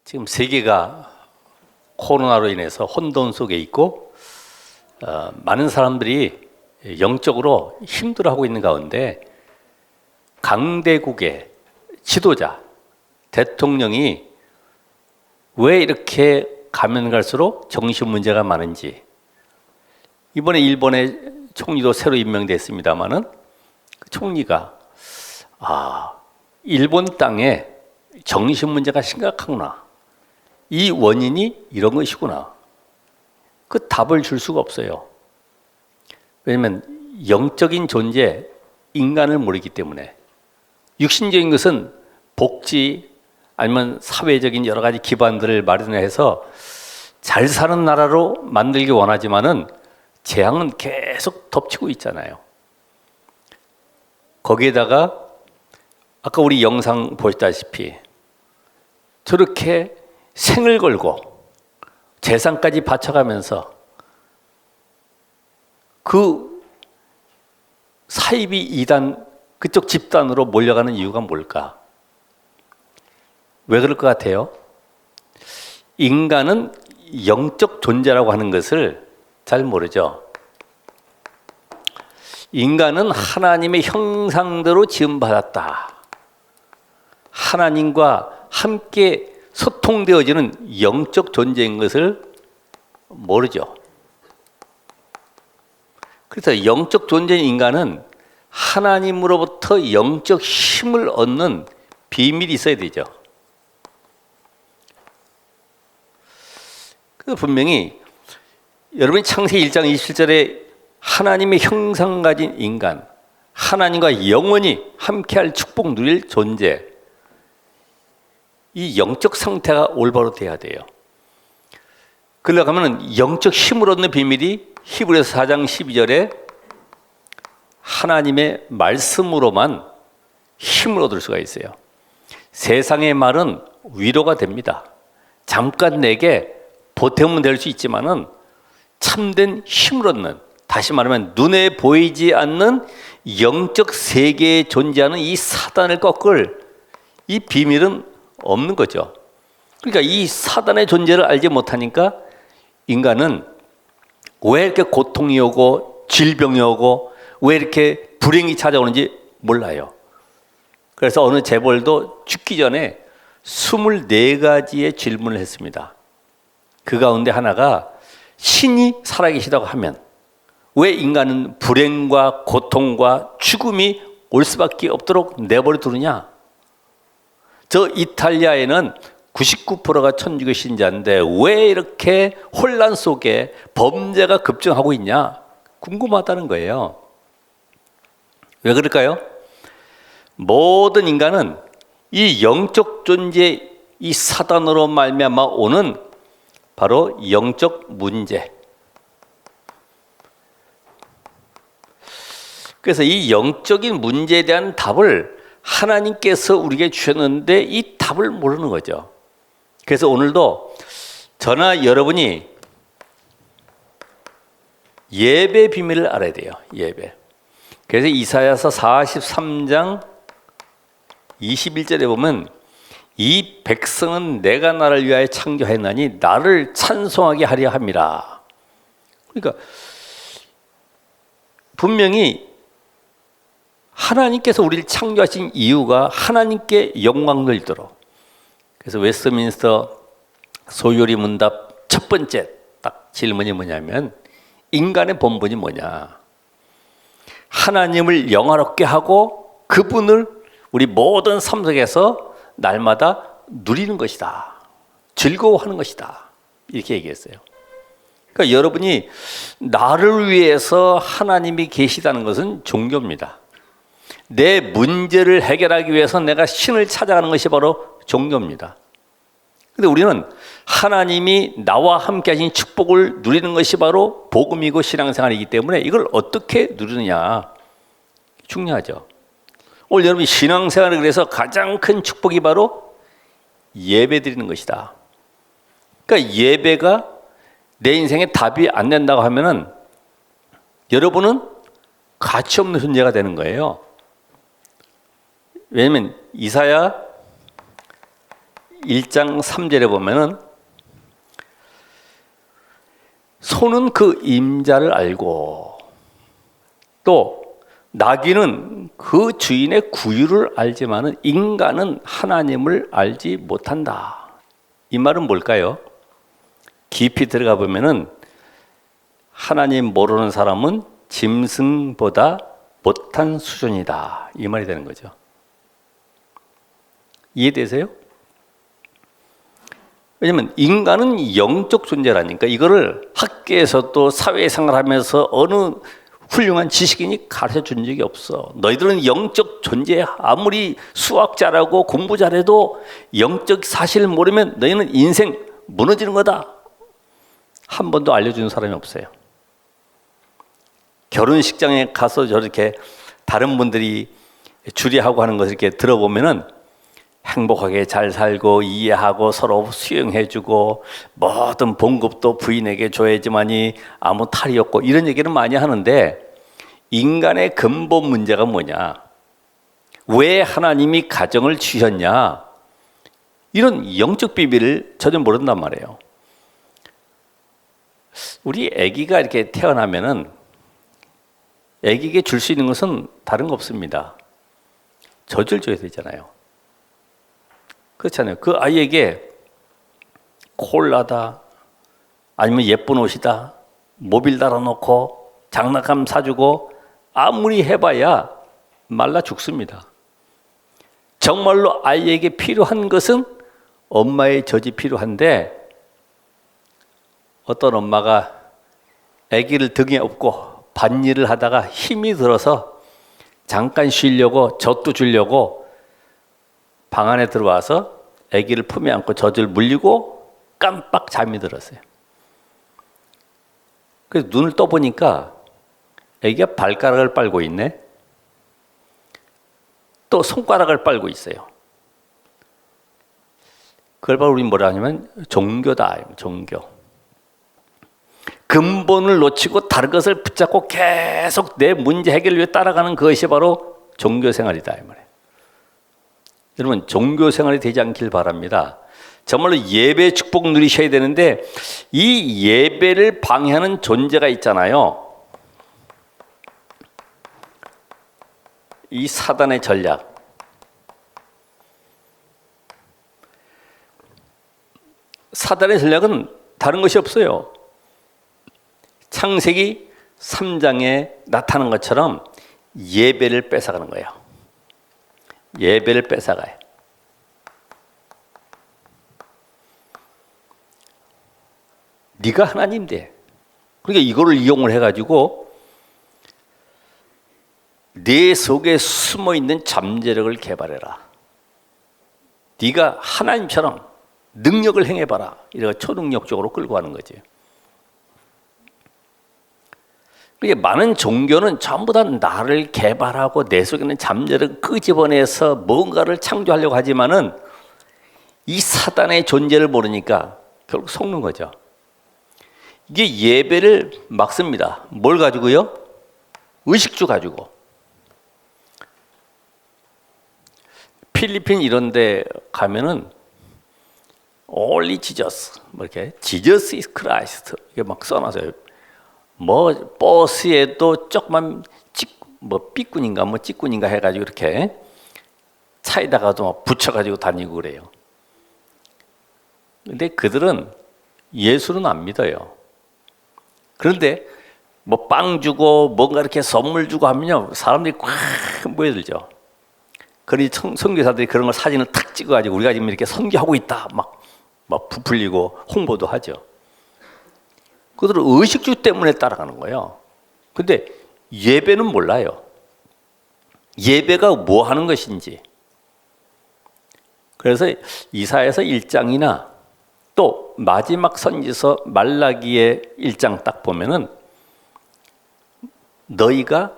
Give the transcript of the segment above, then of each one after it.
지금 세계가 코로나로 인해서 혼돈 속에 있고 많은 사람들이 영적으로 힘들어하고 있는 가운데 강대국의 지도자, 대통령이 왜 이렇게 가면 갈수록 정신 문제가 많은지, 이번에 일본의 총리도 새로 임명됐습니다마는 그 총리가 일본 땅에 정신 문제가 심각하구나, 이 원인이 이런 것이구나, 그 답을 줄 수가 없어요. 왜냐하면 영적인 존재, 인간을 모르기 때문에. 육신적인 것은 복지 아니면 사회적인 여러 가지 기반들을 마련해서 잘 사는 나라로 만들기 원하지만은 재앙은 계속 덮치고 있잖아요. 거기에다가 아까 우리 영상 보셨다시피 저렇게 생을 걸고 재산까지 바쳐가면서 그 사이비 이단, 그쪽 집단으로 몰려가는 이유가 뭘까? 왜 그럴 것 같아요? 인간은 영적 존재라고 하는 것을 잘 모르죠. 인간은 하나님의 형상대로 지음받았다. 하나님과 함께 소통되어지는 영적 존재인 것을 모르죠. 그래서 영적 존재인 인간은 하나님으로부터 영적 힘을 얻는 비밀이 있어야 되죠. 그래서 분명히 여러분이 창세기 1장 27절에 하나님의 형상 가진 인간, 하나님과 영원히 함께할 축복 누릴 존재, 이 영적 상태가 올바로 돼야 돼요. 그러려고 하면 영적 힘을 얻는 비밀이 히브리서 4장 12절에 하나님의 말씀으로만 힘을 얻을 수가 있어요. 세상의 말은 위로가 됩니다. 잠깐 내게 보탬은 될 수 있지만은 참된 힘을 얻는, 다시 말하면 눈에 보이지 않는 영적 세계에 존재하는 이 사단을 꺾을 이 비밀은 없는 거죠. 그러니까 이 사단의 존재를 알지 못하니까 인간은 왜 이렇게 고통이 오고 질병이 오고 왜 이렇게 불행이 찾아오는지 몰라요. 그래서 어느 재벌도 죽기 전에 24가지의 질문을 했습니다. 그 가운데 하나가 신이 살아계시다고 하면 왜 인간은 불행과 고통과 죽음이 올 수밖에 없도록 내버려 두느냐? 저 이탈리아에는 99%가 천주교 신자인데 왜 이렇게 혼란 속에 범죄가 급증하고 있냐? 궁금하다는 거예요. 왜 그럴까요? 모든 인간은 이 영적 존재, 이 사단으로 말미암아 오는 바로 영적 문제. 그래서 이 영적인 문제에 대한 답을 하나님께서 우리에게 주셨는데 이 답을 모르는 거죠. 그래서 오늘도 저나 여러분이 예배 비밀을 알아야 돼요. 예배. 그래서 이사야서 43장 21절에 보면 이 백성은 내가 나를 위하여 창조하였나니 나를 찬송하게 하려 함이라. 그러니까 분명히 하나님께서 우리를 창조하신 이유가 하나님께 영광 돌리도록. 그래서 웨스트민스터 소요리 문답 첫 번째 딱 질문이 뭐냐면 인간의 본분이 뭐냐? 하나님을 영화롭게 하고 그분을 우리 모든 삶 속에서 날마다 누리는 것이다. 즐거워하는 것이다. 이렇게 얘기했어요. 그러니까 여러분이 나를 위해서 하나님이 계시다는 것은 종교입니다. 내 문제를 해결하기 위해서 내가 신을 찾아가는 것이 바로 종교입니다. 근데 우리는 하나님이 나와 함께 하신 축복을 누리는 것이 바로 복음이고 신앙생활이기 때문에 이걸 어떻게 누리느냐 중요하죠. 오늘 여러분이 신앙생활을 그래서 가장 큰 축복이 바로 예배 드리는 것이다. 그러니까 예배가 내 인생에 답이 안 된다고 하면은 여러분은 가치 없는 존재가 되는 거예요. 왜냐하면 이사야 1장 3절에 보면은 소는 그 임자를 알고 또 나귀는 그 주인의 구유를 알지만은 인간은 하나님을 알지 못한다. 이 말은 뭘까요? 깊이 들어가 보면은 하나님 모르는 사람은 짐승보다 못한 수준이다. 이 말이 되는 거죠. 이해되세요? 왜냐면 인간은 영적 존재라니까 이거를 학교에서도 사회생활하면서 어느 훌륭한 지식인이 가르쳐 준 적이 없어. 너희들은 영적 존재야. 아무리 수학 잘하고 공부 잘해도 영적 사실을 모르면 너희는 인생 무너지는 거다. 한 번도 알려주는 사람이 없어요. 결혼식장에 가서 저렇게 다른 분들이 주례하고 하는 것을 이렇게 들어보면은 행복하게 잘 살고 이해하고 서로 수용해주고 모든 봉급도 부인에게 줘야지만이 아무 탈이 없고 이런 얘기는 많이 하는데 인간의 근본 문제가 뭐냐? 왜 하나님이 가정을 지으셨냐? 이런 영적 비밀을 전혀 모른단 말이에요. 우리 아기가 이렇게 태어나면은 아기에게 줄 수 있는 것은 다른 거 없습니다. 젖을 줘야 되잖아요. 그렇잖아요. 그 아이에게 콜라다, 아니면 예쁜 옷이다, 모빌 달아놓고 장난감 사주고 아무리 해봐야 말라 죽습니다. 정말로 아이에게 필요한 것은 엄마의 젖이 필요한데 어떤 엄마가 아기를 등에 업고 밭일을 하다가 힘이 들어서 잠깐 쉬려고 젖도 주려고 방 안에 들어와서 아기를 품에 안고 젖을 물리고 깜빡 잠이 들었어요. 그래서 눈을 떠보니까 아기가 발가락을 빨고 있네. 또 손가락을 빨고 있어요. 그걸 바로 우리는 뭐라 하냐면 종교다. 종교. 근본을 놓치고 다른 것을 붙잡고 계속 내 문제 해결을 위해 따라가는 그것이 바로 종교 생활이다. 이 말이에요. 여러분 종교 생활이 되지 않길 바랍니다. 정말로 예배 축복 누리셔야 되는데 이 예배를 방해하는 존재가 있잖아요. 이 사단의 전략. 사단의 전략은 다른 것이 없어요. 창세기 3장에 나타난 것처럼 예배를 뺏어가는 거예요. 예배를 뺏어가요. 네가 하나님 돼. 그러니까 이거를 이용을 해가지고 내 속에 숨어있는 잠재력을 개발해라. 네가 하나님처럼 능력을 행해봐라. 이래서 초능력적으로 끌고 가는 거지. 그러니까 많은 종교는 전부 다 나를 개발하고 내 속에 있는 잠재력을 끄집어내서 뭔가를 창조하려고 하지만은 이 사단의 존재를 모르니까 결국 속는 거죠. 이게 예배를 막습니다. 뭘 가지고요? 의식주 가지고. 필리핀 이런 데 가면은 Only Jesus, 뭐 이렇게 Jesus is Christ 이게 막 써놨어요. 뭐 버스에도 조그만 뭐 삐꾼인가 뭐 찌꾼인가 해가지고 이렇게 차에다가도 막 붙여가지고 다니고 그래요. 근데 그들은 예수는 안 믿어요. 그런데 뭐 빵 주고 뭔가 이렇게 선물 주고 하면요 사람들이 꽉 모여들죠. 그러니 선교사들이 그런 걸 사진을 탁 찍어가지고 우리가 지금 이렇게 선교하고 있다 막 부풀리고 홍보도 하죠. 그들은 의식주 때문에 따라가는 거예요. 근데 예배는 몰라요. 예배가 뭐 하는 것인지. 그래서 이사야서 1장이나 또 마지막 선지서 말라기의 1장 딱 보면은 너희가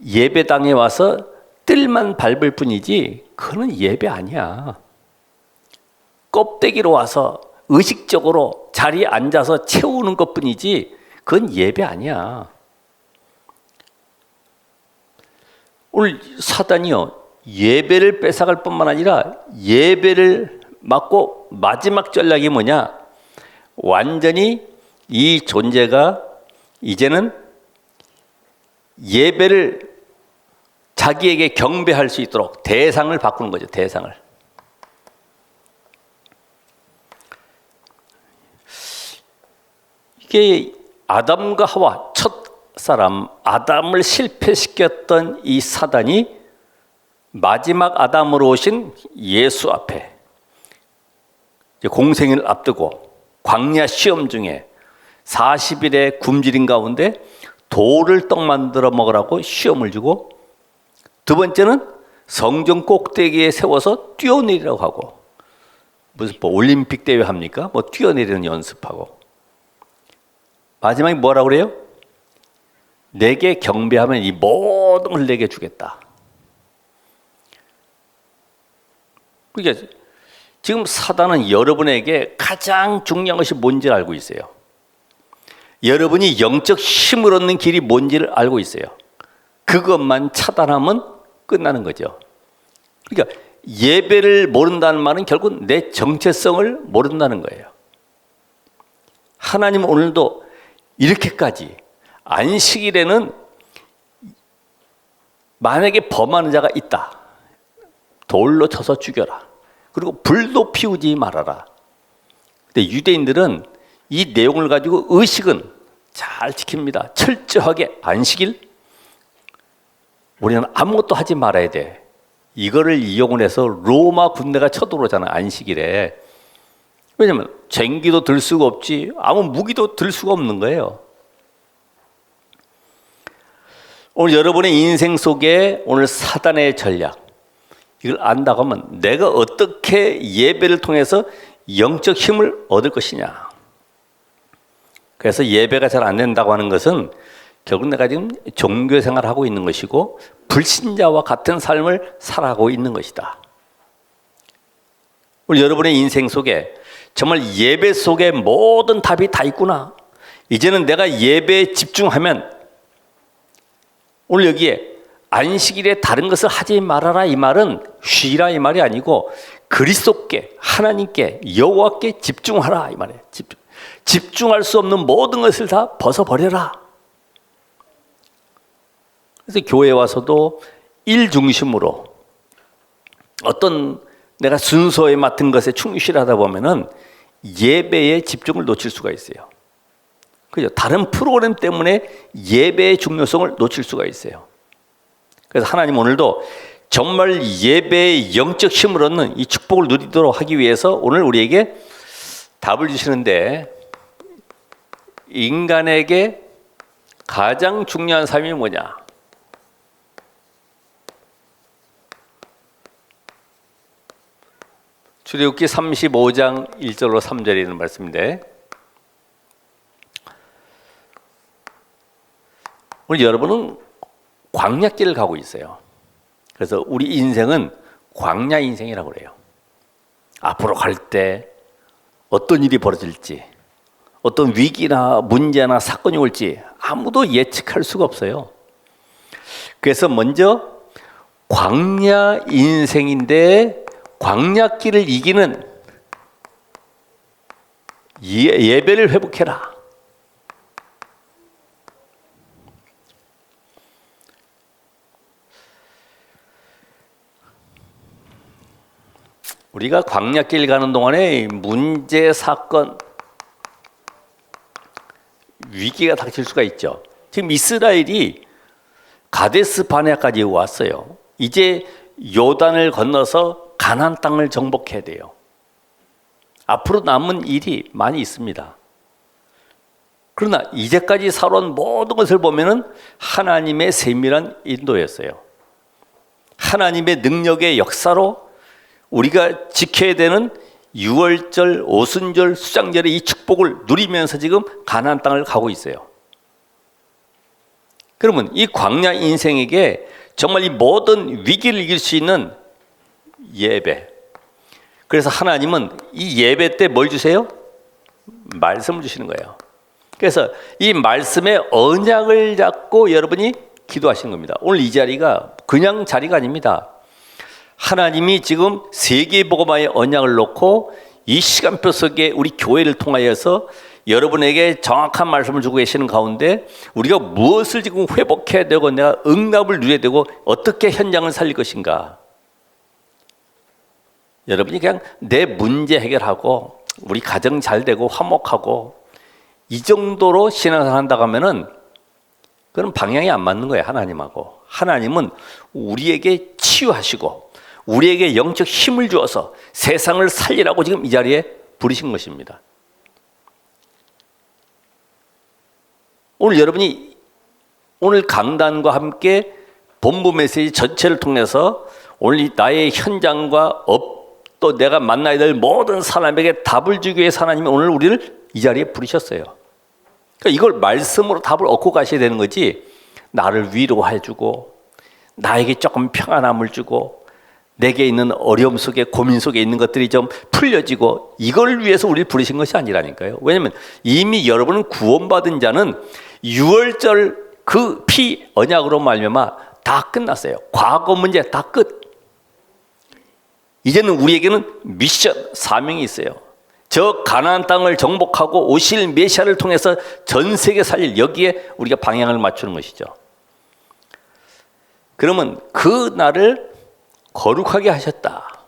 예배당에 와서 뜰만 밟을 뿐이지 그거는 예배 아니야. 껍데기로 와서 의식적으로 자리에 앉아서 채우는 것뿐이지 그건 예배 아니야. 오늘 사단이요 예배를 뺏어갈 뿐만 아니라 예배를 맞고 마지막 전략이 뭐냐? 완전히 이 존재가 이제는 예배를 자기에게 경배할 수 있도록 대상을 바꾸는 거죠. 대상을. 이게 아담과 하와 첫 사람 아담을 실패시켰던 이 사단이 마지막 아담으로 오신 예수 앞에 공생을 앞두고 광야 시험 중에 40일의 굶주림 가운데 돌을 떡 만들어 먹으라고 시험을 주고, 두 번째는 성전 꼭대기에 세워서 뛰어내리라고 하고, 무슨 뭐 올림픽 대회 합니까? 뭐 뛰어내리는 연습하고, 마지막에 뭐라고 그래요? 내게 경배하면 이 모든 걸 내게 주겠다. 그러니까 지금 사단은 여러분에게 가장 중요한 것이 뭔지를 알고 있어요. 여러분이 영적 힘을 얻는 길이 뭔지를 알고 있어요. 그것만 차단하면 끝나는 거죠. 그러니까 예배를 모른다는 말은 결국 내 정체성을 모른다는 거예요. 하나님은 오늘도 이렇게까지 안식일에는 만약에 범하는 자가 있다, 돌로 쳐서 죽여라. 그리고 불도 피우지 말아라. 근데 유대인들은 이 내용을 가지고 의식은 잘 지킵니다. 철저하게 안식일, 우리는 아무것도 하지 말아야 돼. 이거를 이용을 해서 로마 군대가 쳐들어오잖아, 안식일에. 왜냐면 쟁기도 들 수가 없지, 아무 무기도 들 수가 없는 거예요. 오늘 여러분의 인생 속에 오늘 사단의 전략, 이걸 안다고 하면 내가 어떻게 예배를 통해서 영적 힘을 얻을 것이냐. 그래서 예배가 잘 안 된다고 하는 것은 결국 내가 지금 종교 생활을 하고 있는 것이고 불신자와 같은 삶을 살아가고 있는 것이다. 우리 여러분의 인생 속에 정말 예배 속에 모든 답이 다 있구나. 이제는 내가 예배에 집중하면, 오늘 여기에 안식일에 다른 것을 하지 말아라 이 말은 쉬라 이 말이 아니고 그리스도께, 하나님께, 여호와께 집중하라 이 말이에요. 집중할 수 없는 모든 것을 다 벗어버려라. 그래서 교회에 와서도 일 중심으로 어떤 내가 순서에 맡은 것에 충실하다 보면은 예배에 집중을 놓칠 수가 있어요. 그죠? 다른 프로그램 때문에 예배의 중요성을 놓칠 수가 있어요. 그래서 하나님 오늘도 정말 예배의 영적 힘을 얻는 이 축복을 누리도록 하기 위해서 오늘 우리에게 답을 주시는데, 인간에게 가장 중요한 삶이 뭐냐? 출애굽기 35장 1절로 3절에 있는 말씀인데, 오늘 여러분은 광야길을 가고 있어요. 그래서 우리 인생은 광야 인생이라고 그래요. 앞으로 갈 때 어떤 일이 벌어질지, 어떤 위기나 문제나 사건이 올지 아무도 예측할 수가 없어요. 그래서 먼저 광야 인생인데 광야길을 이기는 예배를 회복해라. 우리가 광야길 가는 동안에 문제, 사건, 위기가 닥칠 수가 있죠. 지금 이스라엘이 가데스 바네아까지 왔어요. 이제 요단을 건너서 가나안 땅을 정복해야 돼요. 앞으로 남은 일이 많이 있습니다. 그러나 이제까지 살아온 모든 것을 보면은 하나님의 세밀한 인도였어요. 하나님의 능력의 역사로 우리가 지켜야 되는 유월절, 오순절, 수장절의 이 축복을 누리면서 지금 가나안 땅을 가고 있어요. 그러면 이 광야 인생에게 정말 이 모든 위기를 이길 수 있는 예배. 그래서 하나님은 이 예배 때 뭘 주세요? 말씀을 주시는 거예요. 그래서 이 말씀의 언약을 잡고 여러분이 기도하시는 겁니다. 오늘 이 자리가 그냥 자리가 아닙니다. 하나님이 지금 세계복음화의 언약을 놓고 이 시간표 속에 우리 교회를 통하여서 여러분에게 정확한 말씀을 주고 계시는 가운데 우리가 무엇을 지금 회복해야 되고 내가 응답을 누려야 되고 어떻게 현장을 살릴 것인가. 여러분이 그냥 내 문제 해결하고 우리 가정 잘 되고 화목하고 이 정도로 신앙생활 한다고 하면은 그런 방향이 안 맞는 거예요. 하나님하고. 하나님은 우리에게 치유하시고 우리에게 영적 힘을 주어서 세상을 살리라고 지금 이 자리에 부르신 것입니다. 오늘 여러분이 오늘 강단과 함께 본부 메시지 전체를 통해서 오늘 나의 현장과 또 내가 만나야 될 모든 사람에게 답을 주기 위해서 하나님이 오늘 우리를 이 자리에 부르셨어요. 그러니까 이걸 말씀으로 답을 얻고 가셔야 되는 거지, 나를 위로해주고 나에게 조금 평안함을 주고 내게 있는 어려움 속에 고민 속에 있는 것들이 좀 풀려지고 이걸 위해서 우리를 부르신 것이 아니라니까요. 왜냐하면 이미 여러분은 구원받은 자는 6월절 그 피 언약으로 말미암아 다 끝났어요. 과거 문제 다 끝. 이제는 우리에게는 미션, 사명이 있어요. 저 가나안 땅을 정복하고 오실 메시아를 통해서 전 세계 살릴, 여기에 우리가 방향을 맞추는 것이죠. 그러면 그 날을 거룩하게 하셨다,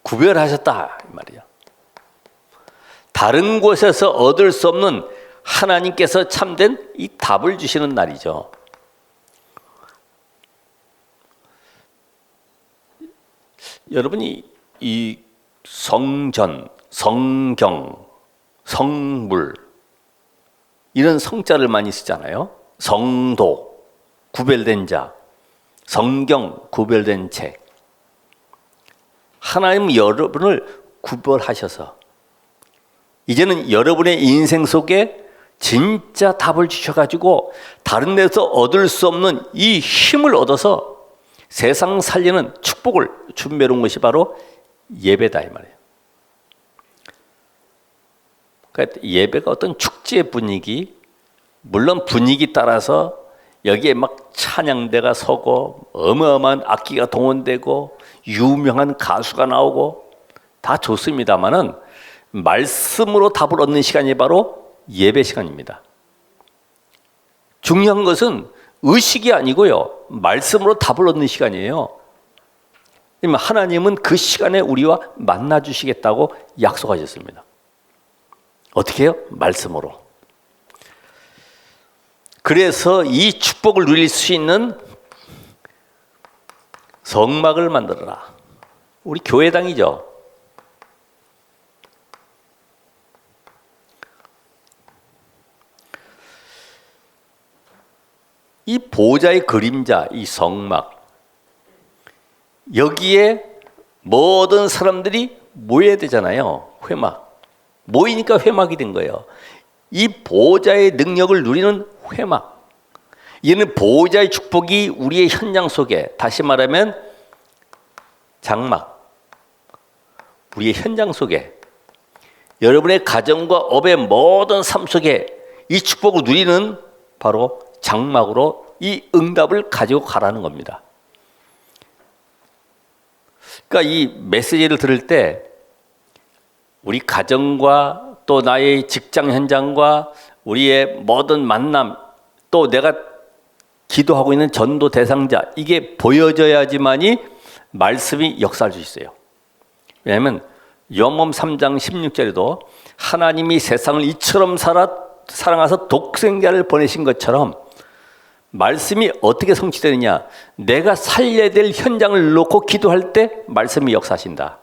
구별하셨다 이 말이에요. 다른 곳에서 얻을 수 없는 하나님께서 참된 이 답을 주시는 날이죠. 여러분이 이 성전, 성경, 성물 이런 성자를 많이 쓰잖아요. 성도, 구별된 자, 성경, 구별된 책. 하나님은 여러분을 구별하셔서 이제는 여러분의 인생 속에 진짜 답을 주셔가지고 다른 데서 얻을 수 없는 이 힘을 얻어서 세상 살리는 축복을 준비해 온 것이 바로 예배다 이 말이에요. 그러니까 예배가 어떤 축제의 분위기, 물론 분위기 따라서 여기에 막 찬양대가 서고 어마어마한 악기가 동원되고 유명한 가수가 나오고 다 좋습니다만은 말씀으로 답을 얻는 시간이 바로 예배 시간입니다. 중요한 것은 의식이 아니고요, 말씀으로 답을 얻는 시간이에요. 하나님은 그 시간에 우리와 만나 주시겠다고 약속하셨습니다. 어떻게 해요? 말씀으로. 그래서 이 축복을 누릴 수 있는 성막을 만들어라. 우리 교회당이죠. 이 보좌의 그림자, 이 성막, 여기에 모든 사람들이 모여야 되잖아요. 회막. 모이니까 회막이 된 거예요. 이 보좌의 능력을 누리는 회막. 이는 보좌의 축복이 우리의 현장 속에, 다시 말하면 장막, 우리의 현장 속에, 여러분의 가정과 업의 모든 삶 속에 이 축복을 누리는 바로 장막으로 이 응답을 가지고 가라는 겁니다. 그러니까 이 메시지를 들을 때 우리 가정과 또 나의 직장 현장과 우리의 모든 만남, 또 내가 기도하고 있는 전도 대상자, 이게 보여져야지만이 말씀이 역사할 수 있어요. 왜냐하면 요한복음 3장 16절에도 하나님이 세상을 이처럼 사랑하사 독생자를 보내신 것처럼 말씀이 어떻게 성취되느냐, 내가 살려야 될 현장을 놓고 기도할 때 말씀이 역사하신다.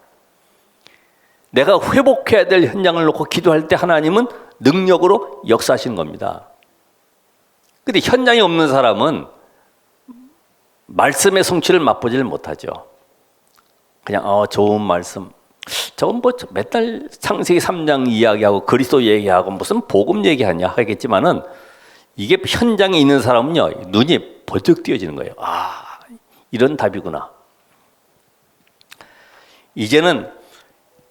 내가 회복해야 될 현장을 놓고 기도할 때 하나님은 능력으로 역사하시는 겁니다. 근데 현장이 없는 사람은 말씀의 성취를 맛보지를 못하죠. 그냥 좋은 말씀, 저건 뭐 맨날 창세기 3장 이야기하고 그리스도 얘기하고 무슨 복음 얘기하냐 하겠지만은, 이게 현장에 있는 사람은요, 눈이 번쩍 띄어지는 거예요. 아, 이런 답이구나. 이제는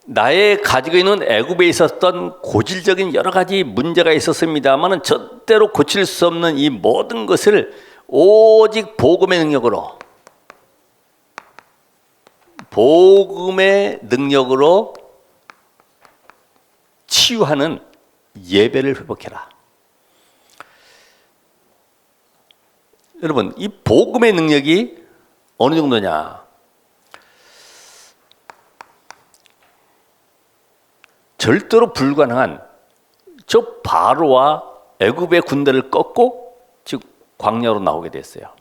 나의 가지고 있는 애굽에 있었던 고질적인 여러 가지 문제가 있었습니다만은 절대로 고칠 수 없는 이 모든 것을 오직 복음의 능력으로, 복음의 능력으로 치유하는 예배를 회복해라. 여러분, 이 복음의 능력이 어느 정도냐? 절대로 불가능한 저 바로와 애굽의 군대를 꺾고 즉 광야로 나오게 됐어요.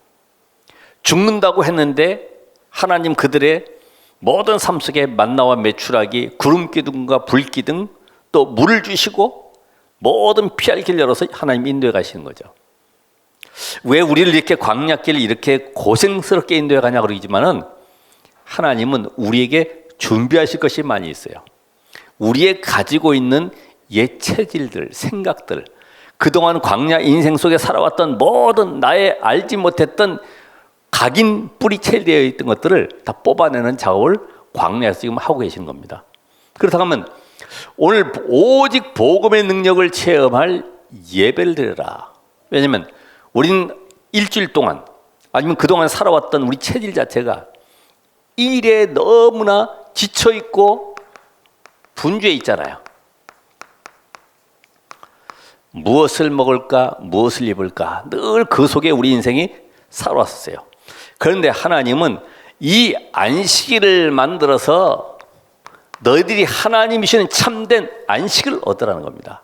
죽는다고 했는데 하나님 그들의 모든 삶 속에 만나와 메추라기, 구름 기둥과 불 기둥, 또 물을 주시고 모든 피할 길 열어서 하나님 인도해 가시는 거죠. 왜 우리를 이렇게 광야길을 이렇게 고생스럽게 인도해 가냐 그러지만은 하나님은 우리에게 준비하실 것이 많이 있어요. 우리의 가지고 있는 옛 체질들, 생각들, 그동안 광야 인생 속에 살아왔던 모든 나의 알지 못했던 각인 뿌리 체되어 있던 것들을 다 뽑아내는 작업을 광야에서 지금 하고 계시는 겁니다. 그렇다고 하면 오늘 오직 복음의 능력을 체험할 예배를 드려라. 왜냐하면 우리는 일주일 동안 아니면 그동안 살아왔던 우리 체질 자체가 일에 너무나 지쳐있고 분주해 있잖아요. 무엇을 먹을까, 무엇을 입을까 늘 그 속에 우리 인생이 살아왔었어요. 그런데 하나님은 이 안식일을 만들어서 너희들이 하나님이시는 참된 안식을 얻으라는 겁니다.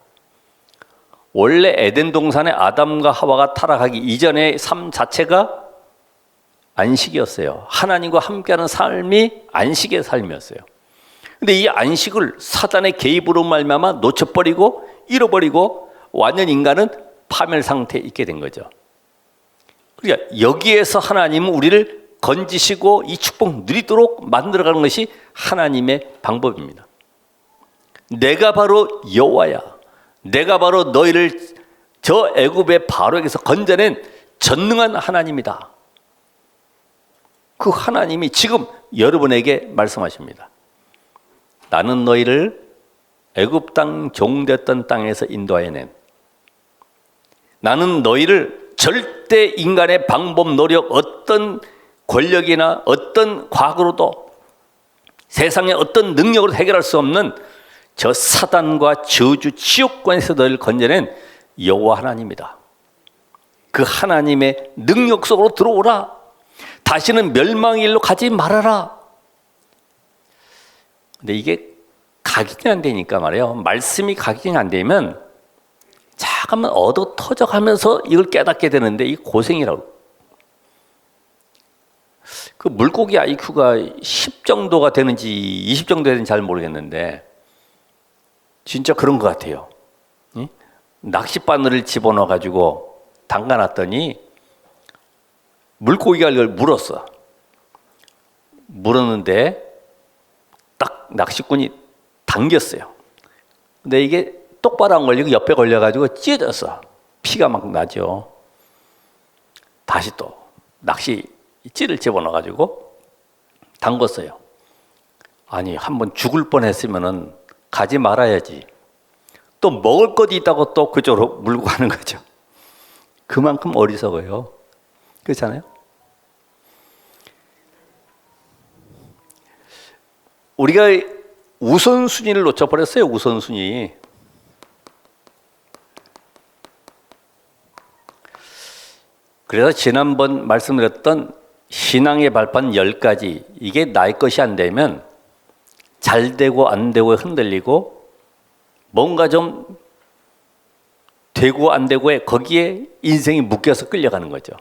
원래 에덴 동산에 아담과 하와가 타락하기 이전의 삶 자체가 안식이었어요. 하나님과 함께하는 삶이 안식의 삶이었어요. 근데 이 안식을 사단의 개입으로 말미암아 놓쳐버리고 잃어버리고 완전 인간은 파멸 상태에 있게 된 거죠. 그러니까 여기에서 하나님은 우리를 건지시고 이 축복 누리도록 만들어가는 것이 하나님의 방법입니다. 내가 바로 여호와야. 내가 바로 너희를 저 애굽의 바로에게서 건져낸 전능한 하나님이다. 그 하나님이 지금 여러분에게 말씀하십니다. 나는 너희를 애굽 땅 종되었던 땅에서 인도하여 낸, 나는 너희를 절대 인간의 방법, 노력, 어떤 권력이나 어떤 과거로도 세상의 어떤 능력으로 해결할 수 없는 저 사단과 저주 지옥권에서 너희를 건져낸 여호와 하나님이다. 그 하나님의 능력 속으로 들어오라. 다시는 멸망의 일로 가지 말아라. 근데 이게 각인이 안 되니까 말이에요. 말씀이 각인이 안 되면 잠깐만 얻어 터져가면서 이걸 깨닫게 되는데 이 고생이라고. 그 물고기 IQ가 10 정도가 되는지 20 정도 되는지 잘 모르겠는데 진짜 그런 것 같아요. 응? 낚싯바늘을 집어넣어가지고 담가놨더니 물고기가 이걸 물었어. 물었는데 딱 낚시꾼이 당겼어요. 근데 이게 똑바로 안 걸리고 옆에 걸려가지고 찢어졌어. 피가 막 나죠. 다시 또 낚시찌를 집어넣어가지고 담궜어요. 아니 한번 죽을 뻔했으면은 가지 말아야지. 또 먹을 것이 있다고 또 그쪽으로 물고 가는 거죠. 그만큼 어리석어요. 그렇잖아요? 우리가 우선순위를 놓쳐버렸어요. 우선순위. 그래서 지난번 말씀드렸던 신앙의 발판 10가지, 이게 나의 것이 안 되면 잘 되고 안 되고 흔들리고 뭔가 좀 되고 안 되고에 거기에 인생이 묶여서 끌려가는 거죠.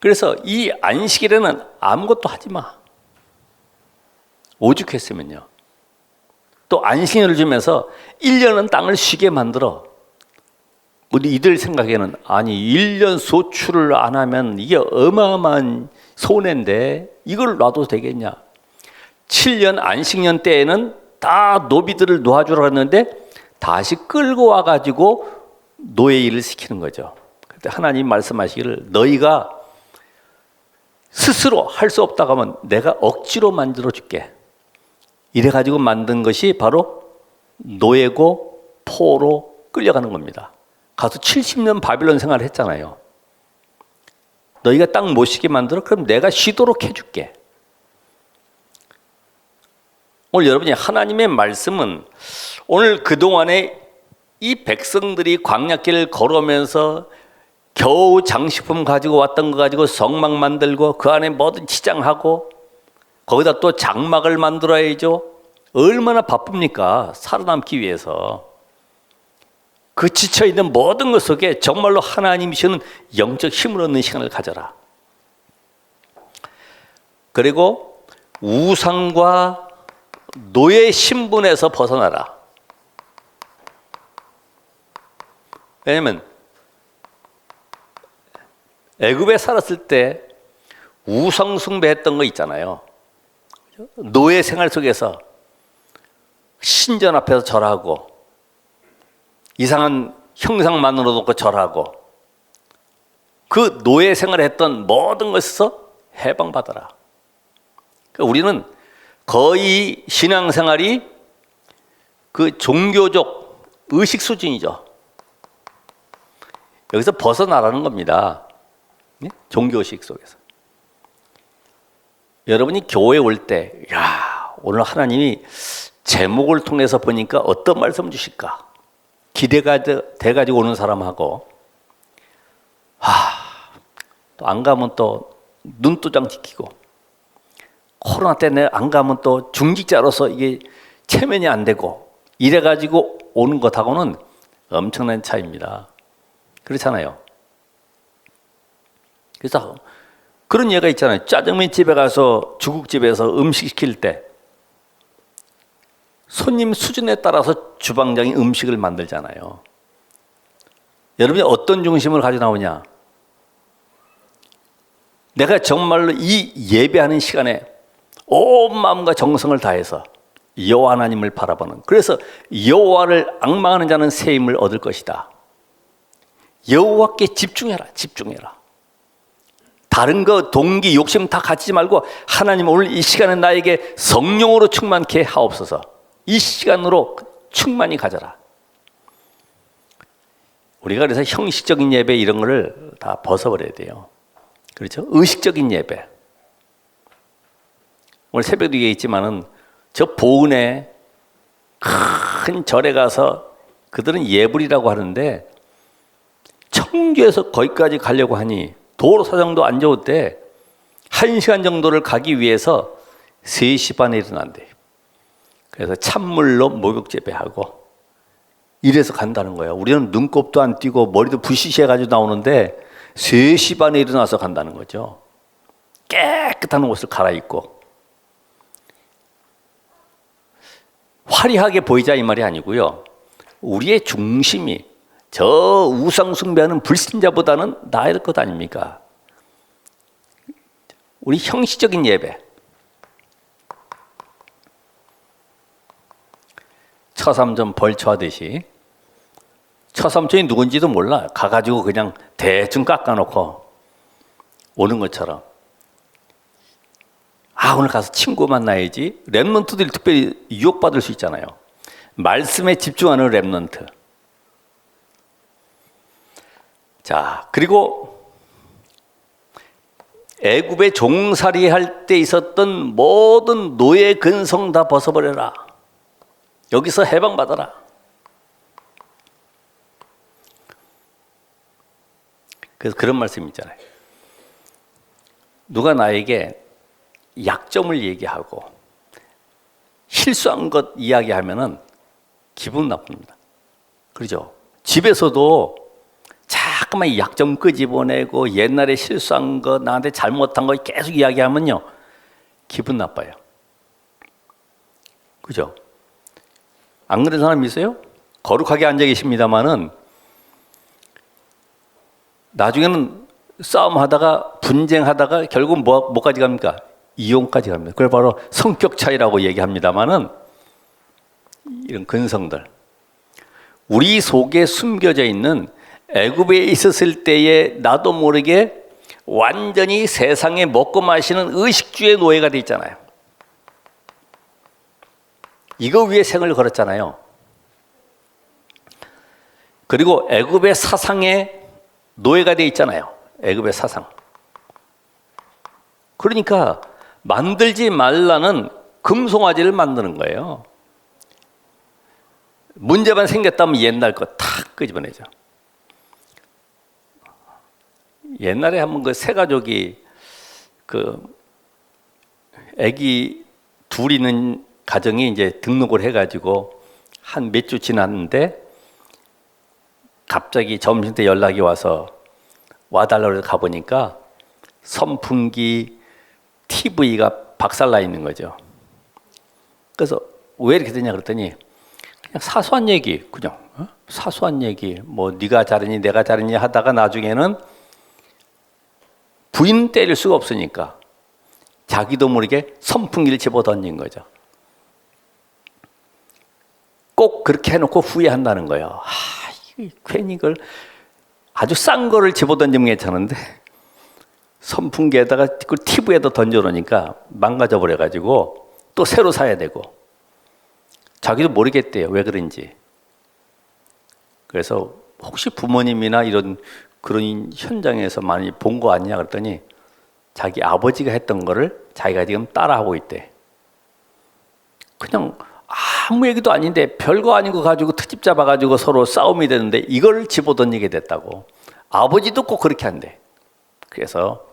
그래서 이 안식일에는 아무것도 하지 마. 오죽했으면요. 또 안식일을 주면서 1년은 땅을 쉬게 만들어. 우리 이들 생각에는 아니 1년 소출을 안 하면 이게 어마어마한 손해인데 이걸 놔도 되겠냐. 7년 안식년 때에는 다 노비들을 놓아주라고 했는데 다시 끌고 와가지고 노예 일을 시키는 거죠. 그때 하나님 말씀하시기를 너희가 스스로 할 수 없다고 하면 내가 억지로 만들어 줄게. 이래가지고 만든 것이 바로 노예고 포로 끌려가는 겁니다. 가서 70년 바빌론 생활을 했잖아요. 너희가 땅 못 쉬게 만들어? 그럼 내가 쉬도록 해줄게. 오늘 여러분이 하나님의 말씀은 오늘 그동안에 이 백성들이 광야길을 걸어오면서 겨우 장식품 가지고 왔던 거 가지고 성막 만들고 그 안에 뭐든 치장하고 거기다 또 장막을 만들어야죠. 얼마나 바쁩니까? 살아남기 위해서. 그 지쳐있는 모든 것 속에 정말로 하나님이 주는 영적 힘을 얻는 시간을 가져라. 그리고 우상과 노예 신분에서 벗어나라. 왜냐하면 애굽에 살았을 때 우상 숭배했던 거 있잖아요. 노예 생활 속에서 신전 앞에서 절하고 이상한 형상 만들어 놓고 절하고 그 노예 생활을 했던 모든 것에서 해방받아라. 그러니까 우리는 거의 신앙생활이 그 종교적 의식 수준이죠. 여기서 벗어나라는 겁니다. 종교의식 속에서. 여러분이 교회에 올 때, 야, 오늘 하나님이 제목을 통해서 보니까 어떤 말씀 주실까? 기대가 돼가지고 오는 사람하고, 또 안 가면 또 눈도장 지키고, 코로나 때문에 안 가면 또 중직자로서 이게 체면이 안 되고, 이래가지고 오는 것하고는 엄청난 차이입니다. 그렇잖아요. 그래서 그런 예가 있잖아요. 짜장면 집에 가서 중국집에서 음식 시킬 때 손님 수준에 따라서 주방장이 음식을 만들잖아요. 여러분이 어떤 중심을 가지고 나오냐? 내가 정말로 이 예배하는 시간에 온 마음과 정성을 다해서 여호와 하나님을 바라보는, 그래서 여호와를 앙망하는 자는 새 힘을 얻을 것이다. 여호와께 집중해라. 다른 거 동기 욕심 다 가지지 말고 하나님 오늘 이 시간에 나에게 성령으로 충만케 하옵소서. 이 시간으로 충만히 가져라. 우리가 그래서 형식적인 예배 이런 거를 다 벗어버려야 돼요. 그렇죠? 의식적인 예배. 오늘 새벽도 얘기했지만은 저 보은에 큰 절에 가서 그들은 예불이라고 하는데 청주에서 거기까지 가려고 하니 도로 사정도 안 좋을 때 1시간 정도를 가기 위해서 3시 반에 일어난대요. 그래서 찬물로 목욕 재배하고 이래서 간다는 거예요. 우리는 눈곱도 안 띄고 머리도 부시시해가지고 나오는데 3시 반에 일어나서 간다는 거죠. 깨끗한 옷을 갈아입고. 화려하게 보이자 이 말이 아니고요. 우리의 중심이 저 우상 숭배하는 불신자보다는 나아야 될 것 아닙니까? 우리 형식적인 예배. 처삼전 벌초하듯이 처삼촌이 누군지도 몰라. 가가지고 그냥 대충 깎아놓고 오는 것처럼. 오늘 가서 친구 만나야지. 랩런트들이 특별히 유혹받을 수 있잖아요. 말씀에 집중하는 랩런트. 자, 그리고 애굽에 종살이 할 때 있었던 모든 노예 근성 다 벗어버려라. 여기서 해방받아라. 그래서 그런 말씀이 있잖아요. 누가 나에게 약점을 얘기하고 실수한 것 이야기하면은 기분 나쁩니다. 그렇죠? 집에서도 자꾸만 약점 끄집어내고 옛날에 실수한 거, 나한테 잘못한 거 계속 이야기하면요, 기분 나빠요. 그죠? 안 그런 사람 있어요? 거룩하게 앉아 계십니다만은 나중에는 싸움하다가 분쟁하다가 결국 뭐까지 갑니까? 이혼까지 갑니다. 그걸 바로 성격 차이라고 얘기합니다만은 이런 근성들, 우리 속에 숨겨져 있는 애굽에 있었을 때에 나도 모르게 완전히 세상에 먹고 마시는 의식주의 노예가 돼 있잖아요. 이거 위에 생을 걸었잖아요. 그리고 애굽의 사상에 노예가 돼 있잖아요. 애굽의 사상. 그러니까 만들지 말라는 금송아지를 만드는 거예요. 문제만 생겼다면 옛날 거 탁 끄집어내죠. 옛날에 한번 그 세 가족이 그 아기 둘 있는 가정이 이제 등록을 해가지고 한 몇 주 지났는데 갑자기 점심 때 연락이 와서 와달라고 해서 가보니까 선풍기, TV가 박살나 있는 거죠. 그래서 왜 이렇게 되냐 그랬더니 그냥 사소한 얘기, 그냥 사소한 얘기, 뭐 네가 잘했니 내가 잘했니 하다가 나중에는 부인 때릴 수가 없으니까 자기도 모르게 선풍기를 집어던진 거죠. 꼭 그렇게 해놓고 후회한다는 거예요. 괜히 이걸 아주 싼 거를 집어던지면 괜찮은데 선풍기에다가 그 TV에다 던져놓으니까 망가져 버려가지고 또 새로 사야 되고 자기도 모르겠대요. 왜 그런지. 그래서 혹시 부모님이나 이런 그런 현장에서 많이 본 거 아니냐 그랬더니 자기 아버지가 했던 거를 자기가 지금 따라하고 있대. 그냥 아무 얘기도 아닌데 별거 아닌 거 가지고 트집 잡아가지고 서로 싸움이 되는데 이걸 집어던지게 됐다고. 아버지도 꼭 그렇게 한대. 그래서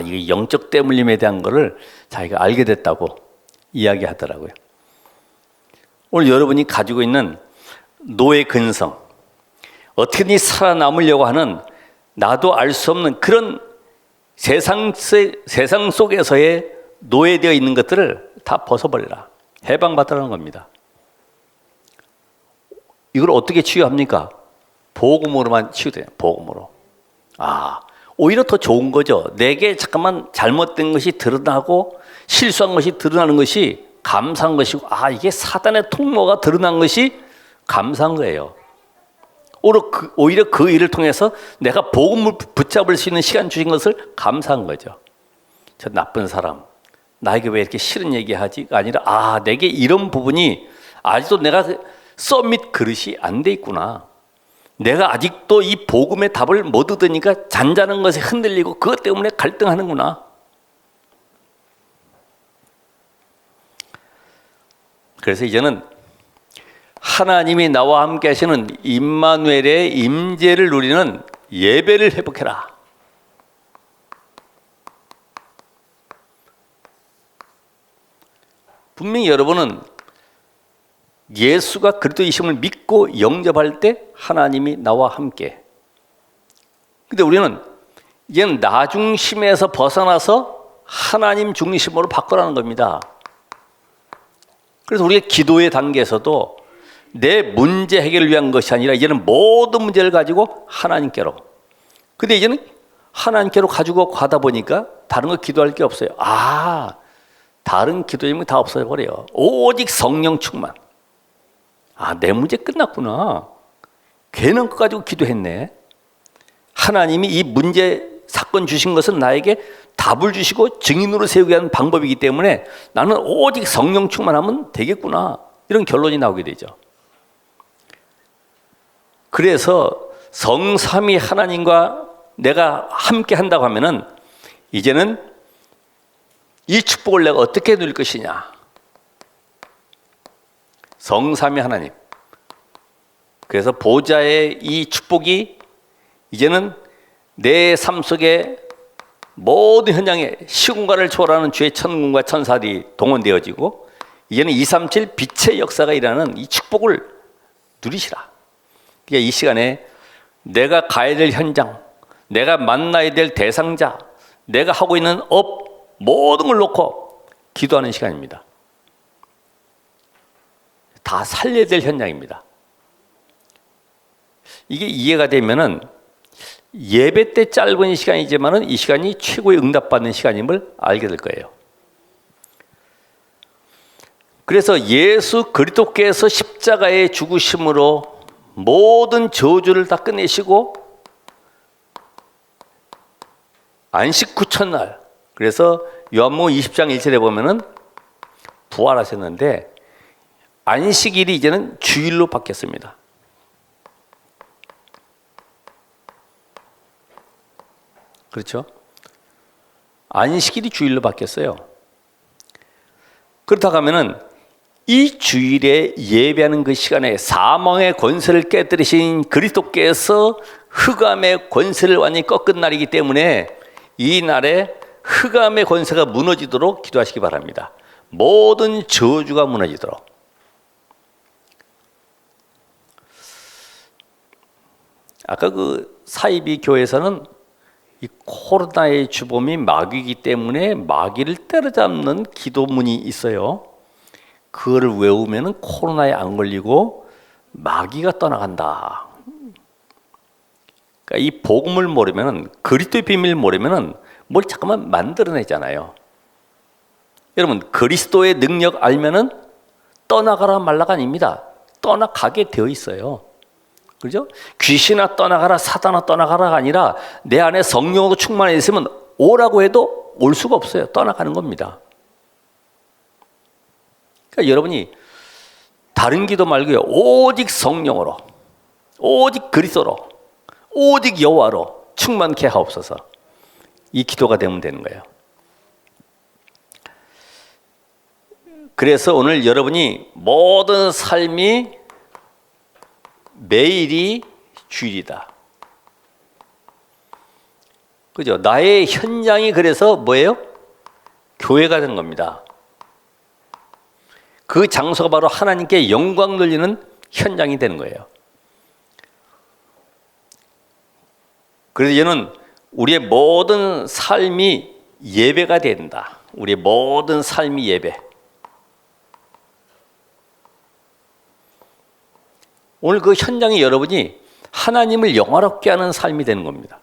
이게 영적 때물림에 대한 거를 자기가 알게 됐다고 이야기하더라고요. 오늘 여러분이 가지고 있는 노예 근성, 어떻게든 살아남으려고 하는 나도 알 수 없는 그런 세상 속에서의 노예되어 있는 것들을 다 벗어버려라. 해방받으라는 겁니다. 이걸 어떻게 치유합니까? 복음으로만 치유돼요. 복음으로. 오히려 더 좋은 거죠. 내게 잠깐만 잘못된 것이 드러나고 실수한 것이 드러나는 것이 감사한 것이고 이게 사단의 통로가 드러난 것이 감사한 거예요. 오히려 그 일을 통해서 내가 복음을 붙잡을 수 있는 시간 주신 것을 감사한 거죠. 저 나쁜 사람, 나에게 왜 이렇게 싫은 얘기하지가 아니라 내게 이런 부분이 아직도 내가 서밋 그릇이 안 돼 있구나. 내가 아직도 이 복음의 답을 못 얻으니까 잔잔한 것에 흔들리고 그것 때문에 갈등하는구나. 그래서 이제는 하나님이 나와 함께 하시는 임마누엘의 임재를 누리는 예배를 회복해라. 분명히 여러분은 예수가 그리스도이심을 믿고 영접할 때 하나님이 나와 함께. 근데 우리는 이제는 나 중심에서 벗어나서 하나님 중심으로 바꾸라는 겁니다. 그래서 우리가 기도의 단계에서도 내 문제 해결을 위한 것이 아니라 이제는 모든 문제를 가지고 하나님께로. 근데 이제는 하나님께로 가지고 가다 보니까 다른 거 기도할 게 없어요. 다른 기도 제목이 다 없어져 버려요. 오직 성령 충만. 내 문제 끝났구나. 괜한 거 가지고 기도했네. 하나님이 이 문제 사건 주신 것은 나에게 답을 주시고 증인으로 세우게 하는 방법이기 때문에 나는 오직 성령 충만하면 되겠구나. 이런 결론이 나오게 되죠. 그래서 성삼위 하나님과 내가 함께 한다고 하면은 이제는 이 축복을 내가 어떻게 누릴 것이냐. 성삼위 하나님. 그래서 보좌의 이 축복이 이제는 내 삶 속에 모든 현장에 시공간을 초월하는 주의 천군과 천사들이 동원되어지고 이제는 237 빛의 역사가 일어나는 이 축복을 누리시라. 그러니까 이 시간에 내가 가야 될 현장, 내가 만나야 될 대상자, 내가 하고 있는 업 모든 걸 놓고 기도하는 시간입니다. 다 살려야 될 현장입니다. 이게 이해가 되면은 예배 때 짧은 시간이지만은 이 시간이 최고의 응답받는 시간임을 알게 될 거예요. 그래서 예수 그리스도께서 십자가의 죽으심으로 모든 저주를 다 끝내시고 안식 구천날, 그래서 요한복음 20장 1절에 보면은 부활하셨는데 안식일이 이제는 주일로 바뀌었습니다. 그렇죠? 안식일이 주일로 바뀌었어요. 그렇다고 하면은 이 주일에 예배하는 그 시간에 사망의 권세를 깨뜨리신 그리스도께서 흑암의 권세를 완전히 꺾은 날이기 때문에 이 날에 흑암의 권세가 무너지도록 기도하시기 바랍니다. 모든 저주가 무너지도록. 아까 그 사이비 교회에서는 이 코로나의 주범이 마귀이기 때문에 마귀를 때려잡는 기도문이 있어요. 그거를 외우면 코로나에 안 걸리고 마귀가 떠나간다. 그러니까 이 복음을 모르면, 그리스도의 비밀을 모르면 뭘 잠깐만 만들어내잖아요. 여러분, 그리스도의 능력 알면은 떠나가라 말라가 아닙니다. 떠나가게 되어 있어요. 그죠? 귀신아 떠나가라, 사단아 떠나가라가 아니라 내 안에 성령으로 충만해 있으면 오라고 해도 올 수가 없어요. 떠나가는 겁니다. 그러니까 여러분이 다른 기도 말고요, 오직 성령으로, 오직 그리스도로, 오직 여호와로 충만케 하옵소서. 이 기도가 되면 되는 거예요. 그래서 오늘 여러분이 모든 삶이 매일이 주일이다. 그죠? 나의 현장이 그래서 뭐예요? 교회가 된 겁니다. 그 장소가 바로 하나님께 영광 돌리는 현장이 되는 거예요. 그래서 이제는 우리의 모든 삶이 예배가 된다. 우리의 모든 삶이 예배. 오늘 그 현장이 여러분이 하나님을 영화롭게 하는 삶이 되는 겁니다.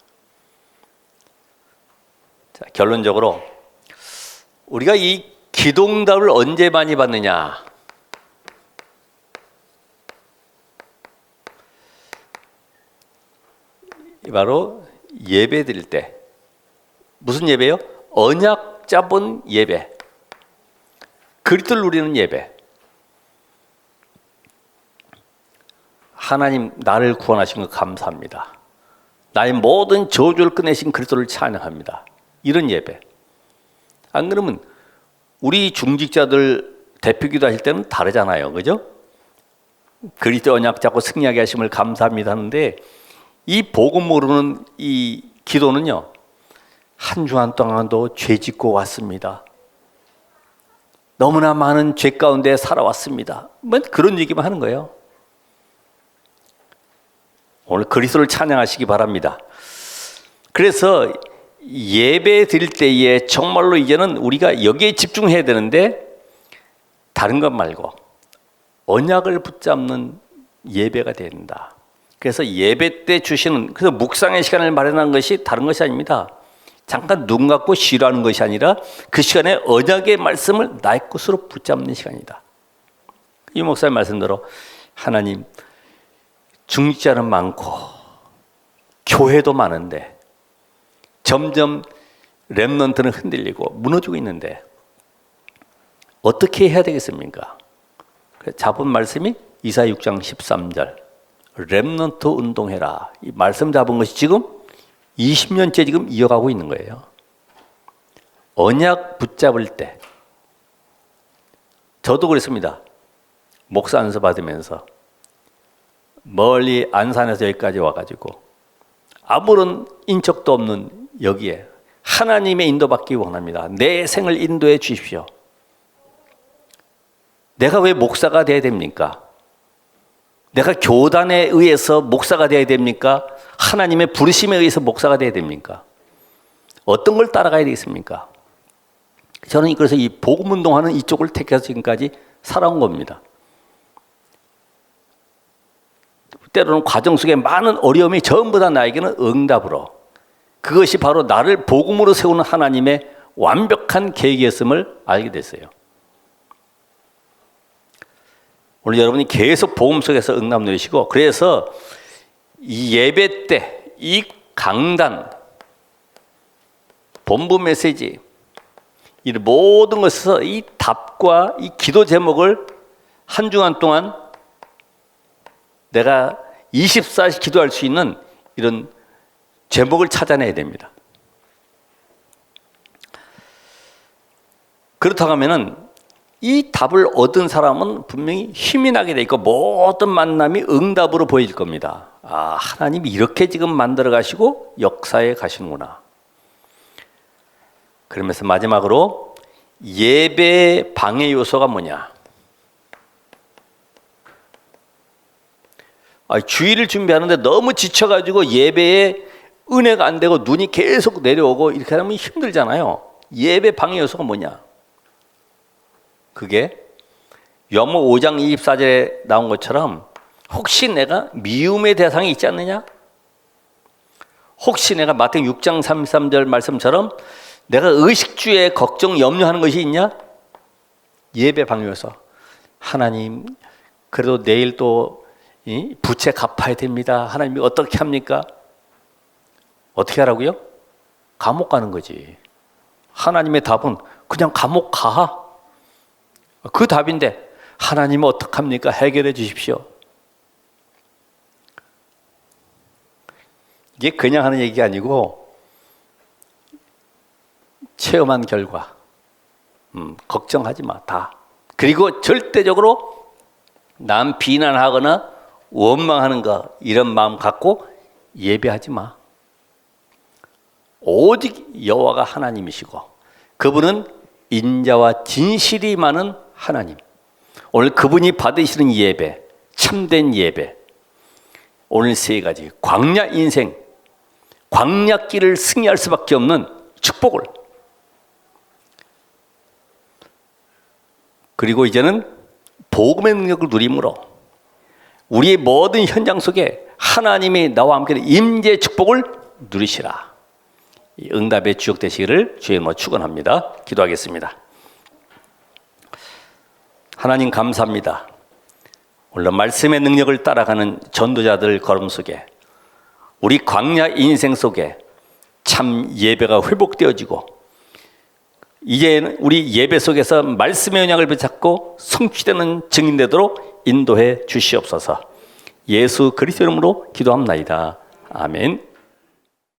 자, 결론적으로 우리가 이 기도응답을 언제 많이 받느냐? 바로 예배 드릴 때. 무슨 예배요? 언약 잡은 예배. 그리스도를 누리는 예배. 하나님 나를 구원하신 것 감사합니다. 나의 모든 저주를 끝내신 그리스도를 찬양합니다. 이런 예배. 안 그러면 우리 중직자들 대표기도 하실 때는 다르잖아요. 그죠? 그리스도 언약 잡고 승리하게 하심을 감사합니다 하는데 이 복음 모르는 이 기도는요, 한 주한 동안도 죄 짓고 왔습니다. 너무나 많은 죄 가운데 살아왔습니다. 뭐 그런 얘기만 하는 거예요. 오늘 그리스도를 찬양하시기 바랍니다. 그래서 예배 드릴 때에 정말로 이제는 우리가 여기에 집중해야 되는데 다른 것 말고 언약을 붙잡는 예배가 된다. 그래서 예배 때 주시는, 그래서 묵상의 시간을 마련한 것이 다른 것이 아닙니다. 잠깐 눈 감고 쉬라는 것이 아니라 그 시간에 언약의 말씀을 나의 것으로 붙잡는 시간이다. 이 목사님 말씀대로 하나님, 중직자는 많고 교회도 많은데 점점 렘넌트는 흔들리고 무너지고 있는데 어떻게 해야 되겠습니까? 잡은 말씀이 이사야 6장 13절 렘넌트 운동해라. 이 말씀 잡은 것이 지금 20년째 지금 이어가고 있는 거예요. 언약 붙잡을 때 저도 그랬습니다. 목사 안수 받으면서 멀리 안산에서 여기까지 와가지고 아무런 인적도 없는 여기에 하나님의 인도받기 원합니다. 내 생을 인도해 주십시오. 내가 왜 목사가 돼야 됩니까? 내가 교단에 의해서 목사가 돼야 됩니까? 하나님의 부르심에 의해서 목사가 돼야 됩니까? 어떤 걸 따라가야 되겠습니까? 저는 그래서 이 복음 운동하는 이쪽을 택해서 지금까지 살아온 겁니다. 때로는 과정 속에 많은 어려움이 전부 다 나에게는 응답으로, 그것이 바로 나를 복음으로 세우는 하나님의 완벽한 계획이었음을 알게 됐어요. 오늘 여러분이 계속 복음 속에서 응답 누리시고, 그래서 이 예배 때 이 강단, 본부 메시지, 이 모든 것에서 이 답과 이 기도 제목을 한 주간 동안 내가 24시간 기도할 수 있는 이런 제목을 찾아내야 됩니다. 그렇다고 하면은 이 답을 얻은 사람은 분명히 힘이 나게 돼 있고 모든 만남이 응답으로 보일 겁니다. 아, 하나님이 이렇게 지금 만들어 가시고 역사에 가시는구나. 그러면서 마지막으로 예배의 방해 요소가 뭐냐? 주일을 준비하는데 너무 지쳐가지고 예배에 은혜가 안 되고 눈이 계속 내려오고 이렇게 하면 힘들잖아요. 예배 방해 요소가 뭐냐? 그게 요한복음 5장 24절에 나온 것처럼 혹시 내가 미움의 대상이 있지 않느냐? 혹시 내가 마태복음 6장 33절 말씀처럼 내가 의식주에 걱정, 염려하는 것이 있냐? 예배 방해 요소. 하나님, 그래도 내일 또 부채 갚아야 됩니다. 하나님이 어떻게 합니까? 어떻게 하라고요? 감옥 가는 거지. 하나님의 답은 그냥 감옥 가. 그 답인데 하나님은 어떡합니까? 해결해 주십시오. 이게 그냥 하는 얘기가 아니고 체험한 결과. 걱정하지 마. 다. 그리고 절대적으로 남 비난하거나 원망하는 거 이런 마음 갖고 예배하지 마. 오직 여호와가 하나님이시고 그분은 인자와 진실이 많은 하나님. 오늘 그분이 받으시는 예배, 참된 예배. 오늘 세 가지 광야 인생, 광야길을 승리할 수밖에 없는 축복을. 그리고 이제는 복음의 능력을 누림으로 우리의 모든 현장 속에 하나님이 나와 함께 임재의 축복을 누리시라. 응답의 주역 되시기를 주의 이름으로 축원합니다. 기도하겠습니다. 하나님 감사합니다. 오늘 말씀의 능력을 따라가는 전도자들 걸음 속에 우리 광야 인생 속에 참 예배가 회복되어지고 이제 우리 예배 속에서 말씀의 언약을 붙잡고 성취되는 증인되도록 인도해 주시옵소서. 예수 그리스도 이름으로 기도합나이다. 아멘.